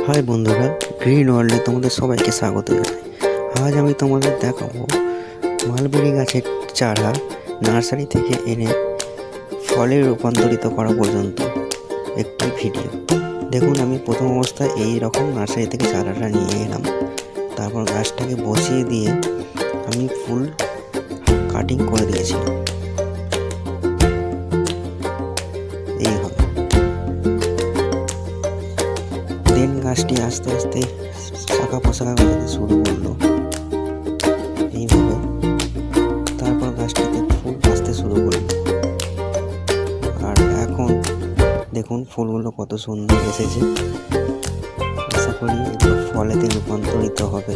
High বন্ধুরা, green ওয়ার্ল্ডে তোমাদের সবাইকে স্বাগত জানাই। আজ আমি তোমাদের দেখাবো মালবেরি গাছের চারা নার্সারি থেকে এনে ফলে রূপান্তরিত করা পর্যন্ত একটি ভিডিও। দেখুন, আমি প্রথম অবস্থায় এই রকম নার্সারি থেকে চারাটা নিয়ে এলাম। তারপর গাছটাকে বসিয়ে দিয়ে আমি ফুল কাটিং করে দিয়েছিলাম। এইভাবে দেন গাছটি আস্তে আস্তে শাখা পোশাখা করতে শুরু করলো। এইভাবে তারপর গাছটিতে ফুল আসতে শুরু করলো। আর এখন দেখুন ফুলগুলো কত সুন্দর এসেছে। আশা করি এগুলো ফলেতে রূপান্তরিত হবে।